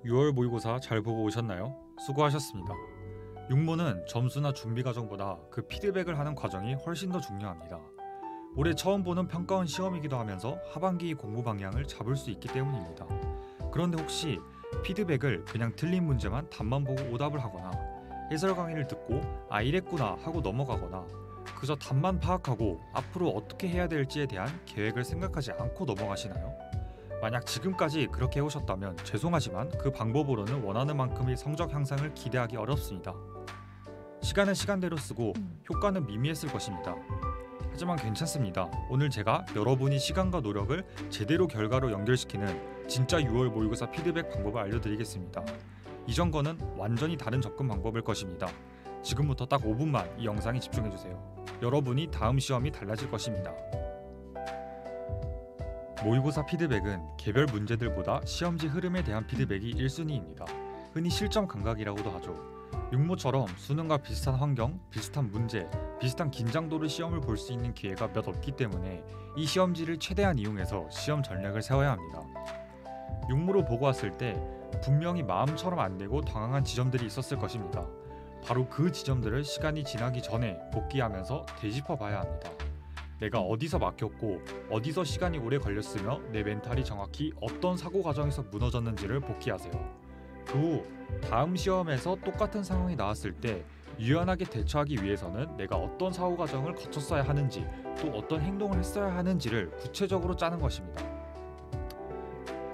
6월 모의고사 잘 보고 오셨나요? 수고하셨습니다. 육모는 점수나 준비 과정보다 그 피드백을 하는 과정이 훨씬 더 중요합니다. 올해 처음 보는 평가원 시험이기도 하면서 하반기 공부 방향을 잡을 수 있기 때문입니다. 그런데 혹시 피드백을 그냥 틀린 문제만 답만 보고 오답을 하거나 해설 강의를 듣고 아 이랬구나 하고 넘어가거나 그저 답만 파악하고 앞으로 어떻게 해야 될지에 대한 계획을 생각하지 않고 넘어가시나요? 만약 지금까지 그렇게 해오셨다면 죄송하지만 그 방법으로는 원하는 만큼의 성적 향상을 기대하기 어렵습니다. 시간은 시간대로 쓰고 효과는 미미했을 것입니다. 하지만 괜찮습니다. 오늘 제가 여러분이 시간과 노력을 제대로 결과로 연결시키는 진짜 6월 모의고사 피드백 방법을 알려드리겠습니다. 이전과는 완전히 다른 접근 방법일 것입니다. 지금부터 딱 5분만 이 영상에 집중해주세요. 여러분이 다음 시험이 달라질 것입니다. 모의고사 피드백은 개별 문제들보다 시험지 흐름에 대한 피드백이 1순위입니다. 흔히 실점 감각이라고도 하죠. 육모처럼 수능과 비슷한 환경, 비슷한 문제, 비슷한 긴장도로 시험을 볼 수 있는 기회가 몇 없기 때문에 이 시험지를 최대한 이용해서 시험 전략을 세워야 합니다. 육모로 보고 왔을 때 분명히 마음처럼 안 되고 당황한 지점들이 있었을 것입니다. 바로 그 지점들을 시간이 지나기 전에 복귀하면서 되짚어 봐야 합니다. 내가 어디서 막혔고 어디서 시간이 오래 걸렸으며 내 멘탈이 정확히 어떤 사고 과정에서 무너졌는지를 복귀하세요. 그 후 다음 시험에서 똑같은 상황이 나왔을 때 유연하게 대처하기 위해서는 내가 어떤 사고 과정을 거쳤어야 하는지 또 어떤 행동을 했어야 하는지를 구체적으로 짜는 것입니다.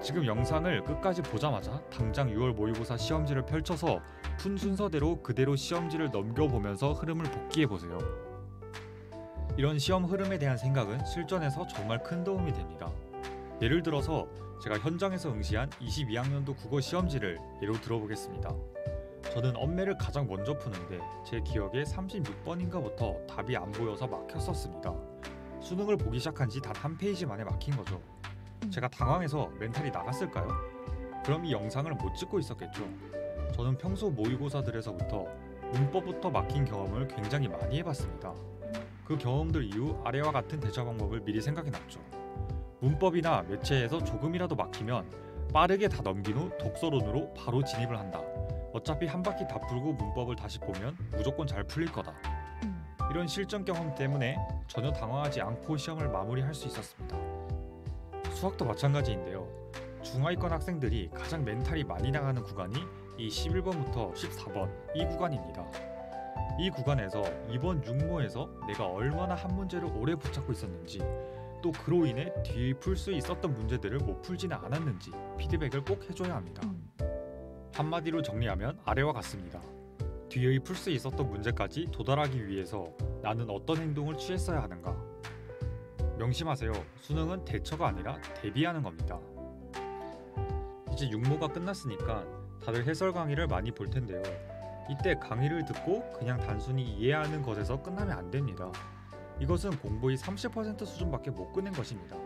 지금 영상을 끝까지 보자마자 당장 6월 모의고사 시험지를 펼쳐서 푼 순서대로 그대로 시험지를 넘겨보면서 흐름을 복귀해보세요. 이런 시험 흐름에 대한 생각은 실전에서 정말 큰 도움이 됩니다. 예를 들어서 제가 현장에서 응시한 22학년도 국어 시험지를 예로 들어보겠습니다. 저는 엄매를 가장 먼저 푸는데 제 기억에 36번인가부터 답이 안 보여서 막혔었습니다. 수능을 보기 시작한 지 단 한 페이지 만에 막힌 거죠. 제가 당황해서 멘탈이 나갔을까요? 그럼 이 영상을 못 찍고 있었겠죠. 저는 평소 모의고사들에서부터 문법부터 막힌 경험을 굉장히 많이 해봤습니다. 그 경험들 이후 아래와 같은 대처 방법을 미리 생각해놨죠. 문법이나 매체에서 조금이라도 막히면 빠르게 다 넘긴 후 독서론으로 바로 진입을 한다. 어차피 한 바퀴 다 풀고 문법을 다시 보면 무조건 잘 풀릴 거다. 이런 실전 경험 때문에 전혀 당황하지 않고 시험을 마무리할 수 있었습니다. 수학도 마찬가지인데요. 중하위권 학생들이 가장 멘탈이 많이 나가는 구간이 이 11번부터 14번 이 구간입니다. 이 구간에서 이번 육모에서 내가 얼마나 한 문제를 오래 붙잡고 있었는지 또 그로 인해 뒤에 풀 수 있었던 문제들을 못 풀지는 않았는지 피드백을 꼭 해줘야 합니다. 한마디로 정리하면 아래와 같습니다. 뒤의 풀 수 있었던 문제까지 도달하기 위해서 나는 어떤 행동을 취했어야 하는가. 명심하세요. 수능은 대처가 아니라 대비하는 겁니다. 이제 육모가 끝났으니까 다들 해설 강의를 많이 볼 텐데요. 이때 강의를 듣고 그냥 단순히 이해하는 것에서 끝나면 안 됩니다. 이것은 공부의 30% 수준밖에 못 끝낸 것입니다.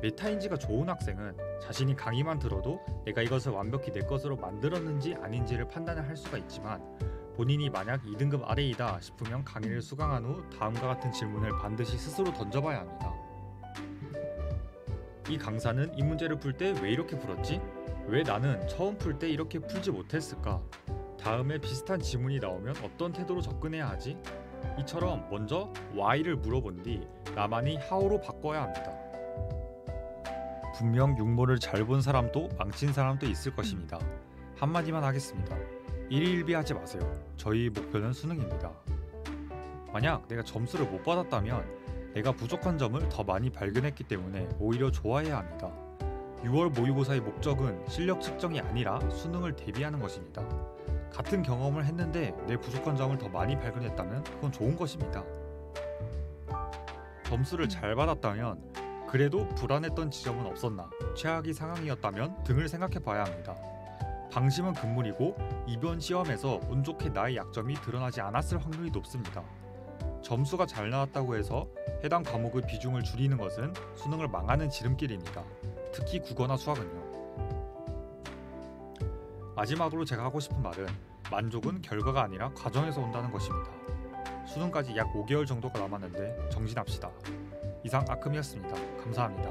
메타인지가 좋은 학생은 자신이 강의만 들어도 내가 이것을 완벽히 내 것으로 만들었는지 아닌지를 판단을 할 수가 있지만 본인이 만약 2등급 아래이다 싶으면 강의를 수강한 후 다음과 같은 질문을 반드시 스스로 던져봐야 합니다. 이 강사는 이 문제를 풀 때 왜 이렇게 풀었지? 왜 나는 처음 풀 때 이렇게 풀지 못했을까? 다음에 비슷한 지문이 나오면 어떤 태도로 접근해야 하지? 이처럼 먼저 why를 물어본 뒤 나만이 how로 바꿔야 합니다. 분명 육모를 잘 본 사람도 망친 사람도 있을 것입니다. 한마디만 하겠습니다. 일희일비하지 마세요. 저희 목표는 수능입니다. 만약 내가 점수를 못 받았다면 내가 부족한 점을 더 많이 발견했기 때문에 오히려 좋아해야 합니다. 6월 모의고사의 목적은 실력 측정이 아니라 수능을 대비하는 것입니다. 같은 경험을 했는데 내 부족한 점을 더 많이 발견했다면 그건 좋은 것입니다. 점수를 잘 받았다면 그래도 불안했던 지점은 없었나, 최악의 상황이었다면 등을 생각해 봐야 합니다. 방심은 금물이고 이번 시험에서 운 좋게 나의 약점이 드러나지 않았을 확률이 높습니다. 점수가 잘 나왔다고 해서 해당 과목의 비중을 줄이는 것은 수능을 망하는 지름길입니다. 특히 국어나 수학은요. 마지막으로 제가 하고 싶은 말은 만족은 결과가 아니라 과정에서 온다는 것입니다. 수능까지 약 5개월 정도가 남았는데 정진합시다. 이상 아큼이었습니다. 감사합니다.